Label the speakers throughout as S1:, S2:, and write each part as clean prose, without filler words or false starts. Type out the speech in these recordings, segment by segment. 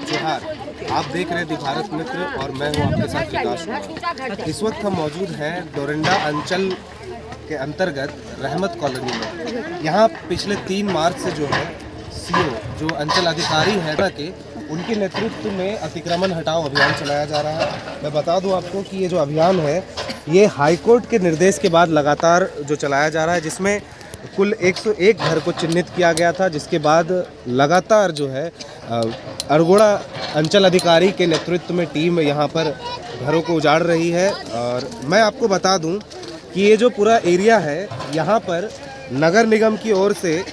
S1: जोहार, आप देख रहे हैं भारत मित्र और मैं हूं आपके साथ विकास कुमार। इस वक्त हम मौजूद हैं डोरंडा अंचल के अंतर्गत रहमत कॉलोनी में। यहाँ पिछले 3 मार्च से जो है सीओ जो अंचल अधिकारी है के उनके नेतृत्व में अतिक्रमण हटाओ अभियान चलाया जा रहा है। मैं बता दूं आपको कि ये जो अभियान है ये हाईकोर्ट के निर्देश के बाद लगातार जो चलाया जा रहा है, जिसमें कुल 101 घर को चिन्हित किया गया था, जिसके बाद लगातार जो है अरगोड़ा अंचल अधिकारी के नेतृत्व में टीम यहाँ पर घरों को उजाड़ रही है। और मैं आपको बता दूं कि ये जो पूरा एरिया है यहाँ पर नगर निगम की ओर से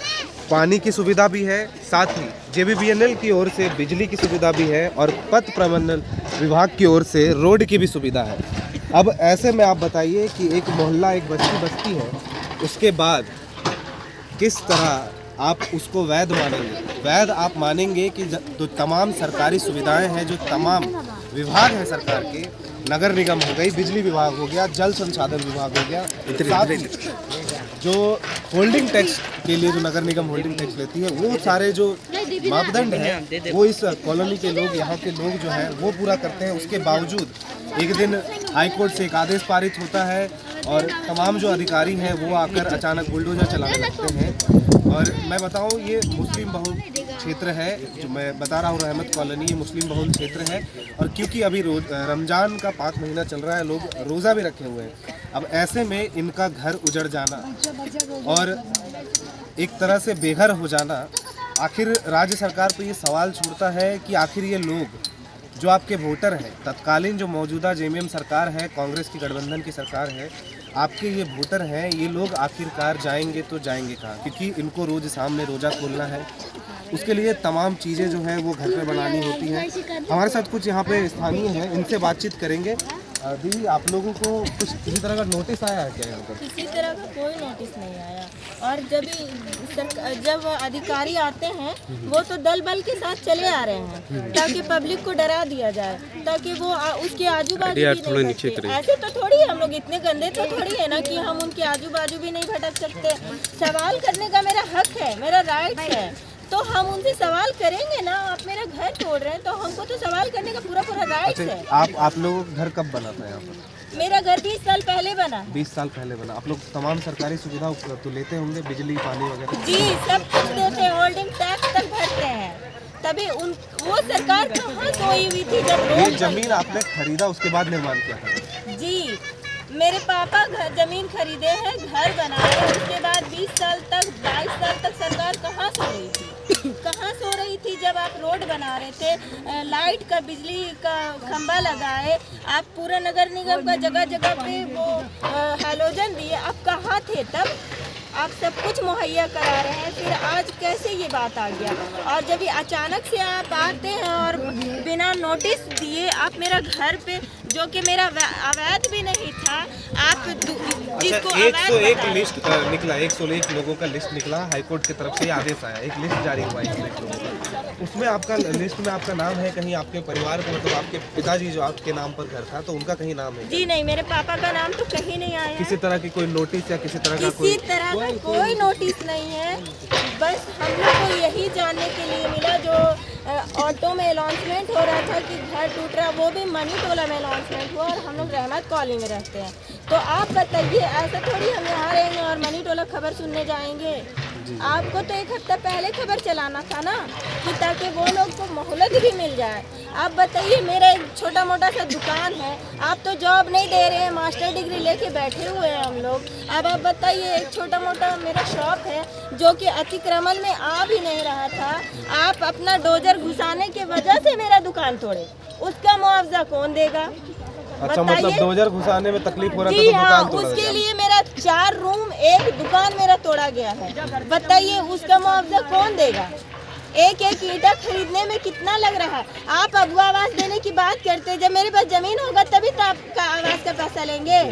S1: पानी की सुविधा भी है, साथ ही JBVNL की ओर से बिजली की सुविधा भी है और पथ प्रबंधन विभाग की ओर से रोड की भी सुविधा है। अब ऐसे में आप बताइए कि एक मोहल्ला एक बस्ती बस्ती है, उसके बाद किस तरह आप उसको वैध मानेंगे? वैध आप मानेंगे कि जो तमाम सरकारी सुविधाएं हैं, जो तमाम विभाग हैं सरकार के, नगर निगम हो गई, बिजली विभाग हो गया, जल संसाधन विभाग हो गया, साथ ही जो होल्डिंग टैक्स के लिए जो नगर निगम होल्डिंग टैक्स लेती है, वो सारे जो मापदंड हैं वो इस कॉलोनी के लोग, यहाँ के लोग जो हैं वो पूरा करते हैं। उसके बावजूद एक दिन हाईकोर्ट से एक आदेश पारित होता है और तमाम जो अधिकारी हैं वो आकर अचानक बुलडोजर चलाने लगते हैं। और मैं बताऊं, ये मुस्लिम बहुल क्षेत्र है, जो मैं बता रहा हूँ रहमत कॉलोनी, ये मुस्लिम बहुल क्षेत्र है। और क्योंकि अभी रमज़ान का 5 महीना चल रहा है, लोग रोज़ा भी रखे हुए हैं। अब ऐसे में इनका घर उजड़ जाना और एक तरह से बेघर हो जाना, आखिर राज्य सरकार पर ये सवाल छूटता है कि आखिर ये लोग जो आपके वोटर हैं, तत्कालीन जो मौजूदा JMM सरकार है, कांग्रेस की गठबंधन की सरकार है, आपके ये वोटर हैं, ये लोग आखिरकार जाएंगे तो जाएंगे कहाँ? क्योंकि इनको रोज़ सामने रोज़ा खोलना है, उसके लिए तमाम चीज़ें जो हैं वो घर पे बनानी होती हैं। हमारे साथ कुछ यहाँ पे स्थानीय हैं, इनसे बातचीत करेंगे। दीदी, आप लोगों को कुछ किसी तरह का नोटिस आया है क्या यहाँ पर?
S2: किसी तरह का कोई नोटिस नहीं आया। और जब अधिकारी आते हैं वो तो दल बल के साथ चले आ रहे हैं ताकि पब्लिक को डरा दिया जाए, ताकि वो उसके आजू बाजू भी नहीं भटके। ऐसे तो थोड़ी है, हम लोग इतने गंदे तो थोड़ी है ना कि हम उनके आजू बाजू भी नहीं भटक सकते। सवाल करने का मेरा हक है, मेरा राइट है, तो हम उनसे सवाल करेंगे ना। आप मेरा घर तोड़ रहे हैं तो हमको तो सवाल करने का पूरा राइट है।
S1: आप लोगों का घर कब बना था यहाँ पर?
S2: मेरा घर 20 साल पहले बना है।
S1: 20 साल पहले बना। आप लोग तमाम सरकारी सुविधा तो लेते होंगे, बिजली पानी वगैरह?
S2: जी, सब कुछ देते हैं, होल्डिंग टैक्स तक भरते हैं। तभी वो सरकार कहाँ सोई हुई थी जब
S1: ये जमीन आपने खरीदा, उसके बाद निर्माण किया था?
S2: जी, मेरे पापा जमीन खरीदे हैं, घर बनाए, उसके बाद 20 साल तक 22 साल तक सरकार कहाँ सो रही थी? कहाँ सो रही थी जब आप रोड बना रहे थे, लाइट का बिजली का खंभा लगाए, आप पूरा नगर निगम का जगह जगह पे वो हैलोजन दिए, आप कहाँ थे तब? आप सब कुछ मुहैया करा रहे हैं, फिर आज कैसे ये बात आ गया? और जब ये अचानक से आप आते हैं और बिना नोटिस दिए आप मेरा घर पे, जो कि मेरा अवैध भी नहीं था, आप जिसको
S1: 101 लिस्ट निकला, 101 लोगों का लिस्ट निकला, हाईकोर्ट की तरफ से आदेश आया, एक लिस्ट जारी हुआ 101 लोगों का। उसमें आपका लिस्ट में आपका नाम है कहीं? आपके परिवार का, मतलब आपके पिताजी जो आपके नाम पर घर था तो उनका कहीं नाम है?
S2: जी नहीं, मेरे पापा का नाम तो कहीं नहीं आया।
S1: किसी तरह की कोई नोटिस या किसी तरह का
S2: कोई नोटिस नहीं है। बस हम लोग को यही जानने के लिए मिला, जो ऑटो में अनाउंसमेंट हो रहा था कि घर टूट रहा, वो भी मनी टोला में अनाउंसमेंट हुआ और हम लोग रहमत कॉलोनी में रहते हैं। तो आप बताइए, ऐसा थोड़ी हम यहाँ रहेंगे और मनी टोला खबर सुनने जाएंगे? आपको तो 1 हफ्ता पहले खबर चलाना था ना, कि ताकि वो लोग को मोहलत भी मिल जाए। आप बताइए, मेरा एक छोटा मोटा सा दुकान है, आप तो जॉब नहीं दे रहे हैं, मास्टर डिग्री लेके बैठे हुए हैं हम लोग। अब आप बताइए, एक छोटा मोटा मेरा शॉप है जो कि अतिक्रमण में आ भी नहीं रहा था, आप अपना डोजर घुसाने की वजह से मेरा दुकान तोड़े, उसका मुआवजा कौन देगा?
S1: अच्छा, मतलब डोजर घुसाने में तकलीफ हो रहा था
S2: जी
S1: तो
S2: हाँ,
S1: दुकान तोड़ा
S2: उसके लिए मेरा 4 रूम, एक दुकान मेरा तोड़ा गया है। बताइए उसका मुआवजा कौन देगा? एक ईंटा खरीदने में कितना लग रहा है? आप अगवा आवास देने की बात करते हैं, जब मेरे पास जमीन होगा तभी तो आपका आवास का पैसा लेंगे।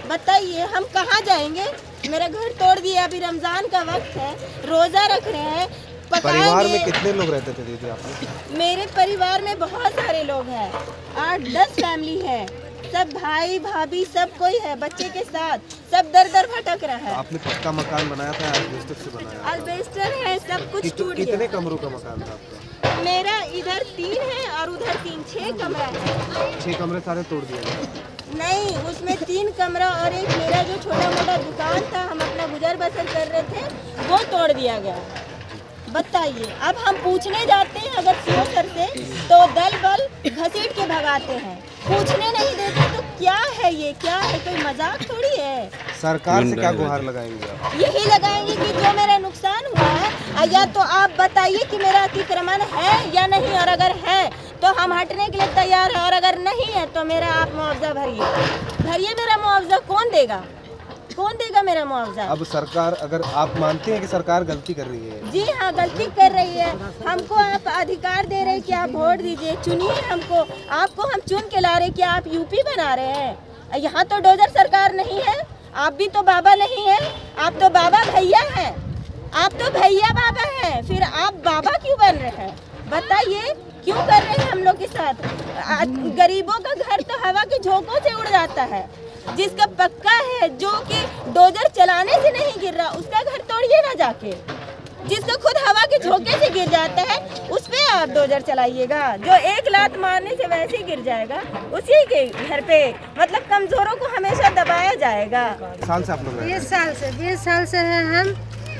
S2: बताइए हम कहाँ जाएंगे? मेरा घर तोड़ दिया, अभी रमजान का वक्त है, रोजा रख रहे हैं,
S1: परिवार में कितने लोग रहते थे दीदी आप?
S2: मेरे परिवार में बहुत सारे लोग हैं, 8-10 फैमिली है, सब भाई भाभी सब कोई है, बच्चे के साथ सब दर दर भटक रहा है।
S1: आपने पक्का मकान बनाया था, अल्बेस्टर से बनाया?
S2: अल्बेस्टर है, सब कुछ टूट गया।
S1: कितने कमरों का मकान था आपका?
S2: मेरा इधर 3 है 6 कमरा है।
S1: 6 कमरे सारे तोड़ दिए गए।
S2: नहीं, उसमें 3 कमरा और एक मेरा जो छोटा मोटा दुकान था, हम अपना गुजर बसर कर रहे थे, वो तोड़ दिया गया। बताइए, अब हम पूछने जाते हैं अगर सीओ सर से तो दल बल घसीट के भगाते हैं, पूछने नहीं देते। तो क्या है ये, क्या है, कोई मजाक थोड़ी है।
S1: सरकार से क्या गुहार लगाएंगे आप?
S2: यही लगाएंगे कि जो मेरा नुकसान हुआ है, या तो आप बताइए कि मेरा अतिक्रमण है या नहीं, और अगर है तो हम हटने के लिए तैयार हैं, और अगर नहीं है तो मेरा आप मुआवजा भरिए। मेरा मुआवजा कौन देगा, कौन देगा मेरा मुआवजा?
S1: अब सरकार, अगर आप मानते हैं कि सरकार गलती कर रही है?
S2: जी हाँ, गलती कर रही है। हमको आप अधिकार दे रहे हैं कि आप वोट दीजिए, चुनिए हमको। आपको हम चुन के ला रहे कि आप यूपी बना रहे हैं। यहाँ तो डोजर सरकार नहीं है, आप भी तो बाबा नहीं है, आप तो बाबा भैया हैं, आप तो भैया बाबा हैं, फिर आप बाबा क्यों बन रहे हैं? बताइए क्यों कर रहे हैं हम लोग के साथ? गरीबों का घर तो हवा के झोंकों से उड़ जाता है। जिसका पक्का है, जो कि डोजर चलाने से नहीं गिर रहा, उसका घर तोड़िए ना जाके। जिसका खुद हवा के झोंके से गिर जाता है, उस पे आप डोजर चलाइएगा। जो एक लात मारने से वैसे ही गिर जाएगा, उसी के घर पे मतलब कमजोरों को हमेशा दबाया जाएगा।
S1: साल से आप लोग
S3: 20 साल से है। हम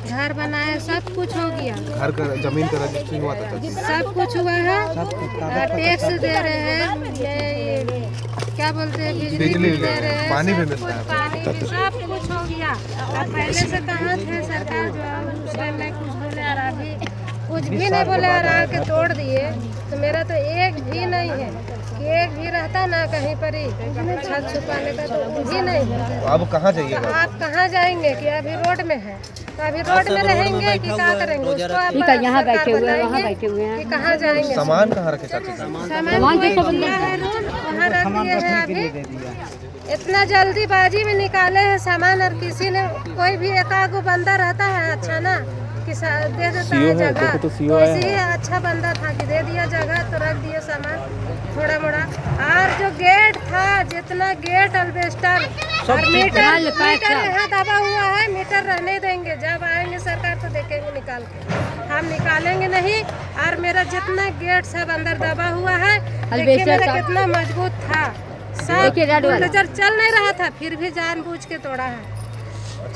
S3: घर बनाए, सब कुछ हो गया।
S1: घर का जमीन का रजिस्ट्री हुआ था?
S3: सब कुछ हुआ है, टैक्स दे रहे हैं, ये क्या बोलते हैं, बिजली दे रहे हैं,
S1: पानी भी मिलता है,
S3: पानी भी, सब कुछ हो गया। अब पहले से कहाँ थे सरकार, जो उस टाइम में कुछ बोले और अभी कुछ भी नहीं बोले और आके तोड़ दिए। तो मेरा तो एक भी नहीं है कि एक भी रहता ना कहीं पर ही छत छुपाने का, तो वो भी नहीं है।
S1: तो अब कहाँ जाइएगा?
S3: तो आप कहाँ जाएंगे कि अभी रोड में है, तो अभी रोड में रहेंगे कि क्या करेंगे? उसको आप यहाँ बैठे हुए हैं, वहाँ बैठे हुए हैं कि कहाँ जाएंगे?
S1: सामान कहाँ रखे चाची?
S3: सामान दिया है रोड, वहाँ रख दिए हैं। अभी इतना जल्दीबाजी में निकाले हैं सामान, और किसी ने कोई भी एक आगो बंदा रहता है अच्छा ना कि दे देता है जगह, तो इसी अच्छा बंदा था कि दे दिया जगह, तो रख दिए सामान थोड़ा मोड़ा। और जो गेट था, जितना गेट अल्बेस्टर और मीटर यहाँ दबा हुआ है, मीटर रहने देंगे। जब आएंगे सरकार तो देखेंगे निकाल के, हम निकालेंगे नहीं। और मेरा जितना गेट सब अंदर दबा हुआ है, देखिए मेरा कितना मजबूत था, सब बुलडोजर चल नहीं रहा था, फिर भी जानबूझ के तोड़ा है।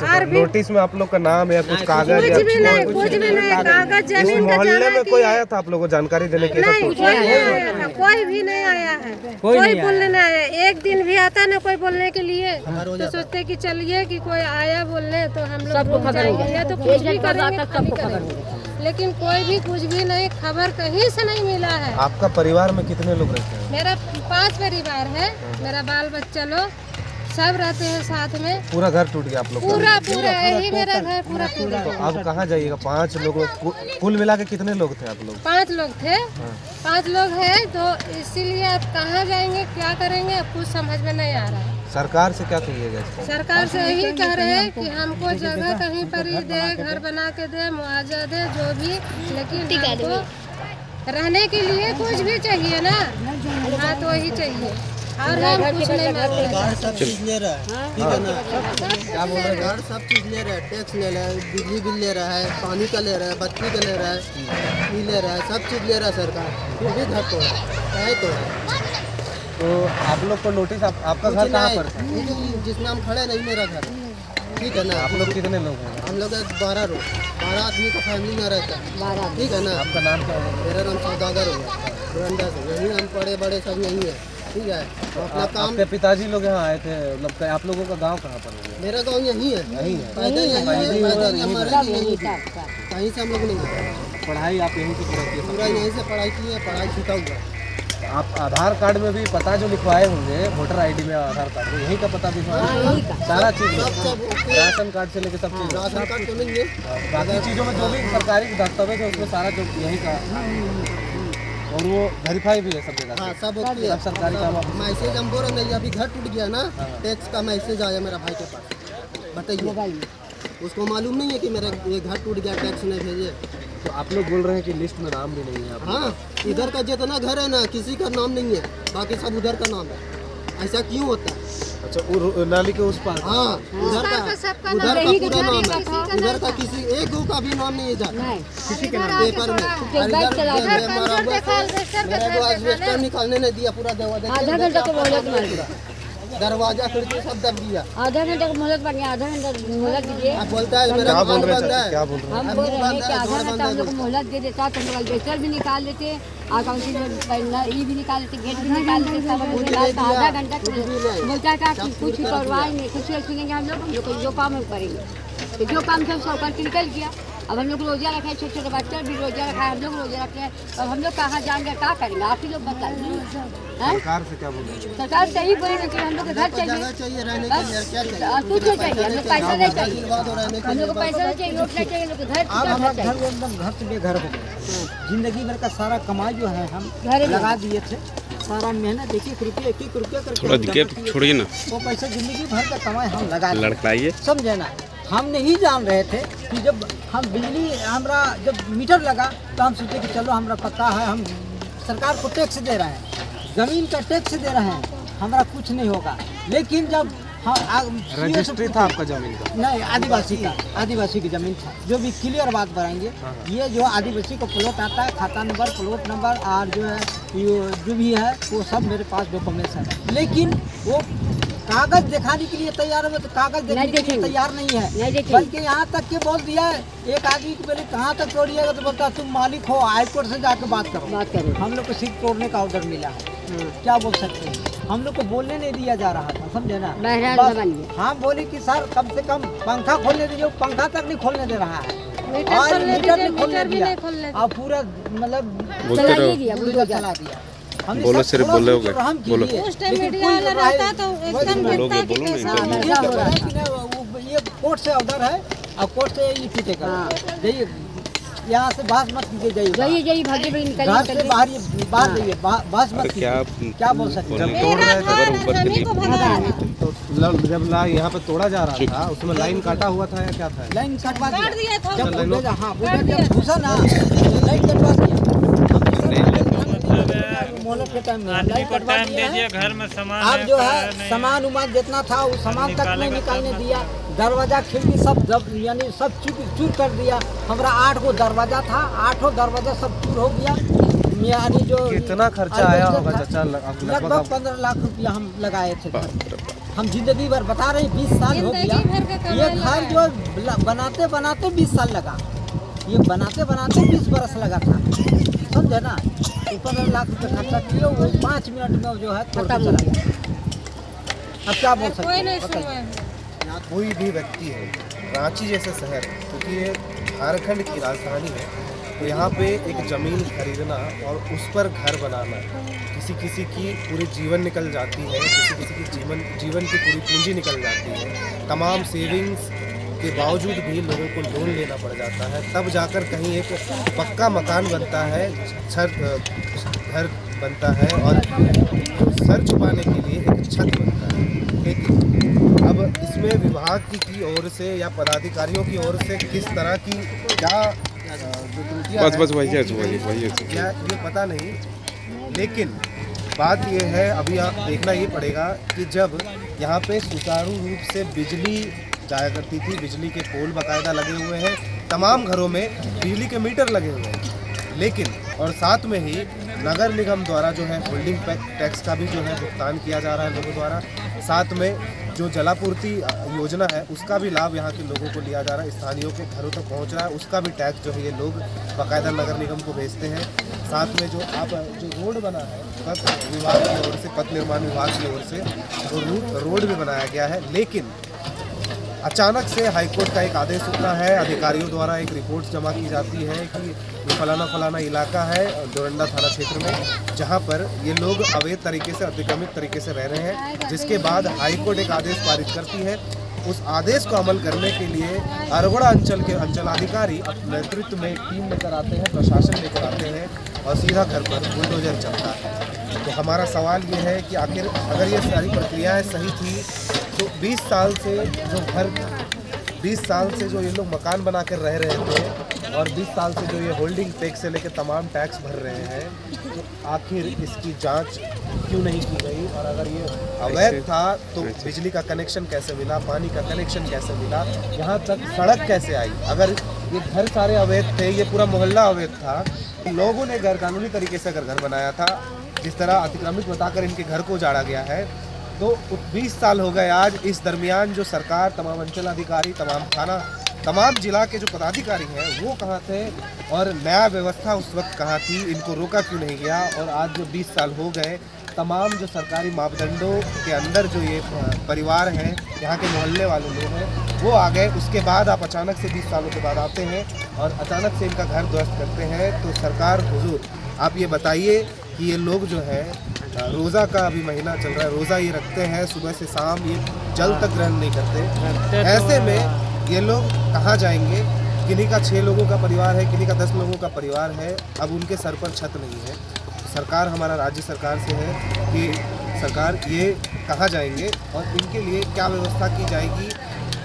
S1: और नोटिस में आप लोग का नाम या कुछ कागज?
S3: कुछ भी नहीं, कुछ भी नहीं, कागज जमीन का
S1: मोहल्ले में कोई आया था आप लोगों को जानकारी देने के लिए?
S3: नहीं, कोई नहीं आया था, कोई भी नहीं आया है, कोई बोलने नहीं आया। एक दिन भी आता ना कोई बोलने के लिए, तो सोचते कि चलिए कि कोई आया बोलने तो हम लोग जाएंगे तो कुछ भी करेंगे, लेकिन कोई भी कुछ भी नहीं, खबर कहीं से नहीं मिला है।
S1: आपका परिवार में कितने लोग रहते हैं?
S3: मेरा 5 परिवार है, मेरा बाल बच्चा लोग सब रहते हैं साथ में।
S1: पूरा घर टूट गया आप लोग का?
S3: पूरा यही मेरा घर पूरा टूट गया।
S1: तो अब कहाँ जाइएगा? 5 लोग, कुल मिला के कितने लोग थे आप लोग?
S3: 5 लोग थे, 5 लोग हैं, तो इसीलिए आप कहाँ जाएंगे, क्या करेंगे, अब कुछ समझ में नहीं आ रहा है।
S1: सरकार से क्या कहिएगा इसको?
S3: सरकार से यही कह रहे हैं कि हमको जगह कहीं पर ही दे, घर बना के दे, मुआवजा दे, जो भी, लेकिन हमको रहने के लिए कुछ भी चाहिए ना। हाँ, तो वही चाहिए, और हम कुछ नहीं मांगते।
S4: सब चीज ले रहा है, ठीक है ना? क्या बोल रहे हैं? सब चीज ले रहा है, टैक्स ले रहा है, बिजली बिल ले रहा है, पानी का ले रहा है, बत्ती का ले रहा है, ये ले रहा है, सब चीज ले रहा है सरकार, फिर भी घर तोड़ा है।
S1: तो आप लोग को नोटिस, आपका घर कहाँ पर था?
S4: जिसमें हम खड़े नहीं, मेरा घर, ठीक है ना?
S1: आप लोग कितने लोग हैं?
S4: हम लोग 12 आदमी का फैमिली में रहता है, ठीक है ना?
S1: आपका नाम क्या है?
S4: मेरा नाम सौदागर हो गया, धुरंधर से, यहीं हम बड़े सब यहीं है, ठीक है? अपना काम।
S1: आपके पिताजी लोग यहाँ आए थे, मतलब आप लोगों का गांव कहाँ पर है?
S4: मेरा गांव यहीं है,
S1: यहीं है।
S4: पैदल यहीं है, हमारे यहीं कहीं से हम लोग नहीं गए।
S1: पढ़ाई आप यहीं से पूरा किए?
S4: पूरा यहीं से पढ़ाई की है, पढ़ाई छूटा हुआ।
S1: आप आधार कार्ड में भी पता जो लिखवाए होंगे, वोटर आईडी में आधार कार्ड में यहीं का पता लिखवाए? सारा चीज़, राशन कार्ड से लेकर सब चीज़?
S4: राशन कार्ड तो नहीं है,
S1: बाकी चीज़ों में जो भी सरकारी दस्तावेज है उसमें सारा जो यहीं का, और वो वेरीफाई भी है सब जगह?
S4: हाँ, सब होती है,
S1: सब सरकारी काम।
S4: मैसेज हम बोल रहे नहीं, अभी घर टूट गया ना, टैक्स का मैसेज आया मेरा भाई के पास, बताइए उसको मालूम नहीं है कि मेरा ये घर टूट गया, टैक्स नहीं भेजे।
S1: तो आप लोग बोल रहे हैं कि लिस्ट में नाम भी नहीं है?
S4: हाँ, इधर का जितना घर है ना, किसी का नाम नहीं है, बाकी सब उधर का नाम है। ऐसा क्यों होता है?
S1: अच्छा, नाली के उस पार।
S4: हाँ, उधर का
S3: सबका
S4: उधर
S3: नाम
S4: का
S3: यही
S4: पूरा
S3: घर
S4: नाम
S3: का था।
S4: है, उधर का किसी एक गो का भी नाम नहीं है इधर
S3: किसी के
S4: पेपर में। और इधर मेरा को एस्बेस्टस निकालने नहीं दिया, पूरा
S5: आधा घंटा तो मोहलत मार दिया,
S4: दरवाजा खिड़की सब दब दिया।
S5: आधा घंटा का मोहलत मार दिया, आधा घंटा मोहलत दीजिए।
S4: आप बोलता है मेरा
S1: क्या बोल
S4: दुकान
S1: रहे
S4: बंद
S1: हैं,
S4: है।
S1: क्या बोल रहे हैं?
S5: हम बोल रहे हैं कि आधा घंटा हम लोग को मोहलत दे देता तो हम लोग अल्बेस्टर भी निकाल देते, अकाउंटिंग ये भी निकाल देते, गेट भी निकाल देते, सब बोलते हैं आधा घंटा बोलता है कि कुछ करवाएंगे, कुछ सुनेंगे हम लोग को जो काम हम करेंगे। तो जो काम सब सरकार के निकल गया। अब हम लोग रोजा रखा है, छोटे छोटे बच्चे भी रोजा रखा है, हम लोग रोजा रखते हैं। अब हम लोग कहाँ जाएंगे, क्या करेंगे, आप ही लोग बताइए।
S1: सरकार से क्या बोल रहे हैं?
S5: सरकार सही बोले कि हम लोग को घर
S4: जगह
S5: चाहिए,
S4: चाहिए रहने के लिए, क्या चाहिए?
S5: कुछ नहीं चाहिए, हम लोग पैसा नहीं चाहिए,
S4: आशीर्वाद और रहने के
S5: हम
S4: लिए
S5: लोग को पैसा नहीं चाहिए, नोट नहीं चाहिए, हम लोग को घर
S6: अब
S5: घर
S6: हमारा
S5: चाहिए।
S6: घर एकदम घर से बेघर हो गया। जिंदगी भर का सारा कमाई जो है हम
S5: घर में।
S6: लगा दिए थे, सारा मेहनत एक एक रुपये करके
S7: थोड़ा गैप छोड़िए ना,
S6: वो पैसा जिंदगी भर का कमाई हम लगा दिए।
S7: लड़काइए।
S6: समझे ना, हम नहीं जान रहे थे कि जब हम बिजली हमारा जब मीटर लगा तो हम सोचे कि चलो हमारा पता है, हम सरकार को टैक्स दे रहे हैं, ज़मीन का टैक्स दे रहे हैं, हमारा कुछ नहीं होगा। लेकिन जब हम
S1: रजिस्ट्री था आपका जमीन का?
S6: नहीं, आदिवासी की ज़मीन था। जो भी क्लियर बात बनाएंगे, ये जो आदिवासी को प्लॉट आता है, खाता नंबर, प्लॉट नंबर और जो है जो भी है वो सब मेरे पास डॉक्यूमेंट्स है। लेकिन वो कागज दिखाने के लिए तैयार है, तो कागज देखने के लिए तैयार नहीं है। बल्कि यहाँ तक के बोल दिया है, एक आदमी को पहले कहाँ तक तोड़िएगा तो बोलता है तुम मालिक हो, हाईकोर्ट से जाकर बात करो। हम लोग को सिर्फ तोड़ने का ऑर्डर मिला है, क्या बोल सकते हैं। हम लोग को बोलने नहीं दिया जा रहा था, समझे ना। बस हम बोले कि सर कम से कम पंखा खोलने दीजिए, पंखा तक नहीं खोलने दे रहा है, और मीटर नहीं खोलने दिया, और पूरा मतलब चला दिया।
S7: बोलो, सिर्फ बोले हो गए, बोलो।
S3: उस टाइम मीडिया वाला रहता तो एकदम
S7: बोलोगे,
S3: देखता कि
S7: बोलो नहीं
S3: कैसा
S7: तो
S3: होगा।
S6: ये कोर्ट से ऑर्डर है और कोर्ट से ये टूटेगा। जाइए यहाँ से बात मत कीजिए, जाइए
S5: जाइए भाग्य बड़ी निकल
S6: घर से बाहर जाइए, बात मत कीजिए। क्या बोल सकते हैं।
S1: जब तोड़ रहे थे,
S5: ऊपर के लिए
S3: को भगा है।
S1: तो जब यहाँ पे तोड़ा जा रहा था उसमें लाइन काटा हुआ था या क्या था?
S6: लाइन कटवा
S3: काट दिया था।
S6: जब बुलडोजर, हाँ बुलडोजर जब घुसा ना तो लाइन कटवा दिया। मोहलत के टाइम में लाइन कटवा दिया है।
S8: घर में सामान
S6: अब जो है सामान उमान जितना था वो सामान तक नहीं निकालने दिया। दरवाजा खिड़की सब यानी सब चूर कर दिया। हमारा 8 गो दरवाजा था, 8 दरवाजा सब चूर हो गया। यानी जो
S1: कितना खर्चा आया होगा चाचा?
S6: लगभग 15 लाख रुपया हम लगाए थे घर। हम जिंदगी भर बता रहे 20 साल हो गया।
S3: जिंदगी भर का कमाई
S6: ये घर जो बनाते बनाते 20 साल लगा, ये बनाते बनाते 20 बरस लगा था, समझे ना। 15 लाख रुपये खर्चा किए, वो 5 मिनट में जो है खत्म हो गया। अब क्या बोल सकते
S3: कोई नहीं
S6: हैं,
S3: सुनवाई
S6: बताइए।
S1: कोई भी व्यक्ति है, रांची जैसे शहर, क्योंकि ये झारखंड की राजधानी है, तो यहाँ पे एक ज़मीन खरीदना और उस पर घर बनाना, किसी की पूरी जीवन निकल जाती है, किसी की जीवन की पूरी पूंजी निकल जाती है। तमाम सेविंग्स के बावजूद भी लोगों को लोन लेना पड़ जाता है, तब जाकर कहीं एक पक्का मकान बनता है, घर बनता है और सर छुपाने के लिए एक छत बनता है। लेकिन अब इसमें विभाग की ओर से या पदाधिकारियों की ओर से किस तरह की क्या
S7: बस वही
S1: क्या ये पता नहीं, लेकिन बात ये है अभी आप देखना ये पड़ेगा कि जब यहाँ पे सुचारू रूप से बिजली जाया करती थी, बिजली के पोल बाकायदा लगे हुए हैं, तमाम घरों में बिजली के मीटर लगे हुए हैं, लेकिन और साथ में ही नगर निगम द्वारा जो है होल्डिंग टैक्स का भी जो है भुगतान किया जा रहा है लोगों द्वारा, साथ में जो जलापूर्ति योजना है उसका भी लाभ यहाँ के लोगों को लिया जा रहा है, स्थानीयों के घरों तक पहुँच रहा है, उसका भी टैक्स जो है ये लोग बाकायदा नगर निगम को भेजते हैं। साथ में जो रोड बना है पथ विभाग की ओर से, पथ निर्माण विभाग की ओर से जो रोड भी बनाया गया है, लेकिन अचानक से हाईकोर्ट का एक आदेश होता है, अधिकारियों द्वारा एक रिपोर्ट जमा की जाती है कि ये फलाना इलाका है डोरंडा थाना क्षेत्र में, जहां पर ये लोग अवैध तरीके से, अतिक्रमित तरीके से रह रहे हैं, जिसके बाद हाईकोर्ट एक आदेश पारित करती है। उस आदेश को अमल करने के लिए अरवड़ा अंचल के अंचलाधिकारी अपने नेतृत्व में टीम लेकर आते हैं, प्रशासन लेकर आते हैं और सीधा घर पर बुलडोजर चलता है। तो हमारा सवाल ये है कि आखिर अगर ये सारी प्रक्रियाएँ सही थी तो 20 साल से जो ये लोग मकान बना कर रह रहे थे और 20 साल से जो ये होल्डिंग टैक्स से लेकर तमाम टैक्स भर रहे हैं, तो आखिर इसकी जांच क्यों नहीं की गई? और अगर ये अवैध था तो बिजली का कनेक्शन कैसे मिला, पानी का कनेक्शन कैसे मिला, यहाँ तक सड़क कैसे आई? अगर ये घर सारे अवैध थे, ये पूरा मोहल्ला अवैध था, लोगों ने गैरकानूनी तरीके से अगर घर बनाया था, जिस तरह अतिक्रमित बताकर इनके घर को उजाड़ा गया है, तो 20 साल हो गए आज। इस दरमियान जो सरकार, तमाम अंचल अधिकारी, तमाम थाना, तमाम जिला के जो पदाधिकारी हैं वो कहाँ थे और न्याय व्यवस्था उस वक्त कहाँ थी? इनको रोका क्यों नहीं गया? और आज जो 20 साल हो गए, तमाम जो सरकारी मापदंडों के अंदर जो ये परिवार हैं, यहाँ के मोहल्ले वाले लोग हैं, वो आ गए। उसके बाद आप अचानक से 20 सालों के बाद आते हैं और अचानक से इनका घर ध्वस्त करते हैं। तो सरकार, हुजूर, आप ये बताइए कि ये लोग जो है रोज़ा का अभी महीना चल रहा है, रोज़ा ये रखते हैं सुबह से शाम, ये जल तक ग्रहण नहीं करते। ऐसे में ये लोग कहाँ जाएंगे? किन्हीं का 6 लोगों का परिवार है, किन्हीं का 10 लोगों का परिवार है, अब उनके सर पर छत नहीं है। सरकार, हमारा राज्य सरकार से है कि सरकार ये कहाँ जाएंगे और इनके लिए क्या व्यवस्था की जाएगी?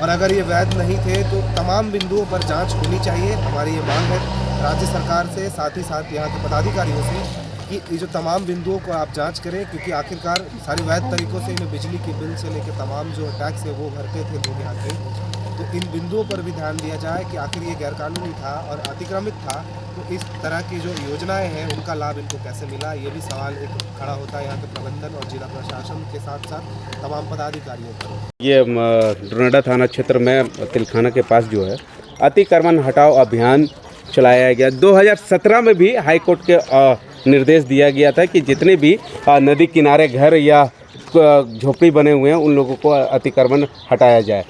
S1: और अगर ये वैध नहीं थे तो तमाम बिंदुओं पर जांच होनी चाहिए। हमारी ये मांग है राज्य सरकार से, साथ ही साथ यहाँ के पदाधिकारियों से, कि ये जो तमाम बिंदुओं को आप जांच करें, क्योंकि आखिरकार सारे वैध तरीक़ों से इन्हें बिजली के बिल से लेकर तमाम जो टैक्स है वो भरते थे लोग यहाँ के। तो इन बिंदुओं पर भी ध्यान दिया जाए कि आखिर ये गैरकानूनी था और अतिक्रमित था, तो इस तरह की जो योजनाएं हैं उनका लाभ इनको कैसे मिला? ये भी सवाल एक खड़ा होता है यहाँ के प्रबंधन और जिला प्रशासन के साथ साथ तमाम पदाधिकारियों पर।
S7: ये डोरंडा थाना क्षेत्र में तिलखाना के पास जो है अतिक्रमण हटाओ अभियान चलाया गया। 2017 में भी हाईकोर्ट के निर्देश दिया गया था कि जितने भी नदी किनारे घर या झोपड़ी बने हुए हैं उन लोगों को अतिक्रमण हटाया जाए।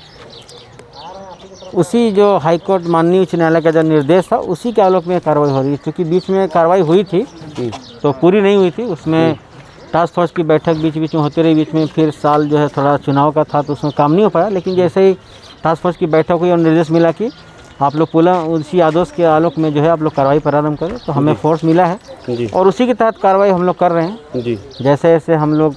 S8: उसी जो हाईकोर्ट माननीय उच्च न्यायालय का जो निर्देश था उसी के आलोक में कार्रवाई हो रही है। क्योंकि बीच में कार्रवाई हुई थी तो पूरी नहीं हुई थी, उसमें टास्क फोर्स की बैठक बीच बीच में होती रही। बीच में फिर साल जो है थोड़ा चुनाव का था तो उसमें काम नहीं हो पाया, लेकिन जैसे ही टास्क फोर्स की बैठक हुई और निर्देश मिला कि आप लोग पुनः उसी आदेश के आलोक में जो है आप लोग कार्रवाई प्रारंभ करें, तो हमें फोर्स मिला है और उसी के तहत कार्रवाई हम लोग कर रहे हैं। जैसे जैसे हम लोग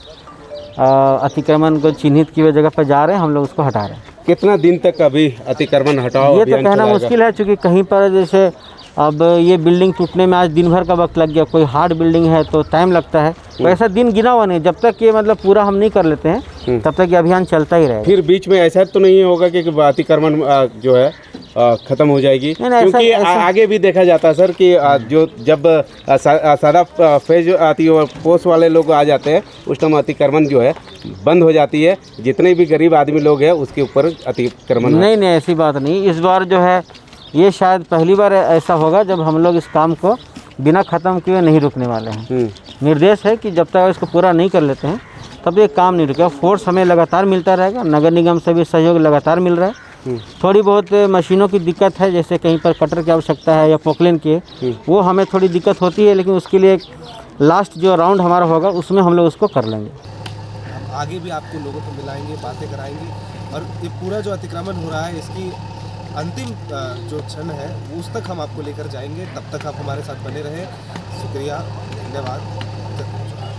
S8: अतिक्रमण को चिन्हित किए हुए जगह पर जा रहे हैं, हम लोग उसको हटा रहे हैं।
S7: कितना दिन तक अभी अतिक्रमण हटाओ
S8: ये तो कहना मुश्किल है, क्योंकि कहीं पर जैसे अब ये बिल्डिंग टूटने में आज दिन भर का वक्त लग गया, कोई हार्ड बिल्डिंग है तो टाइम लगता है, तो ऐसा दिन गिना हुआ नहीं। जब तक ये मतलब पूरा हम नहीं कर लेते हैं तब तक ये अभियान चलता ही रहेगा।
S7: फिर बीच में ऐसा तो नहीं होगा कि अतिक्रमण जो है ख़त्म हो जाएगी? क्योंकि आगे भी देखा जाता है सर कि जो जब सादा फेज आती है, पोस्ट वाले लोग आ जाते हैं, उस टाइम अतिक्रमण जो है बंद हो जाती है। जितने भी गरीब आदमी लोग हैं उसके ऊपर अतिक्रमण
S8: नहीं, ऐसी बात नहीं। इस बार जो है ये शायद पहली बार ऐसा होगा जब हम लोग इस काम को बिना ख़त्म किए नहीं रुकने वाले हैं। निर्देश है कि जब तक इसको पूरा नहीं कर लेते हैं तब ये काम नहीं रुकेगा। फोर्स हमें लगातार मिलता रहेगा, नगर निगम से भी सहयोग लगातार मिल रहा है। थोड़ी बहुत मशीनों की दिक्कत है, जैसे कहीं पर कटर की आवश्यकता है या पोकलेन की, वो हमें थोड़ी दिक्कत होती है, लेकिन उसके लिए लास्ट जो राउंड हमारा होगा उसमें हम लोग उसको कर लेंगे।
S1: हम आगे भी आपको लोगों को मिलाएंगे, बातें कराएंगे और ये पूरा जो अतिक्रमण हो रहा है इसकी अंतिम जो क्षण है उस तक हम आपको लेकर जाएंगे। तब तक आप हमारे साथ बने रहें। शुक्रिया, धन्यवाद।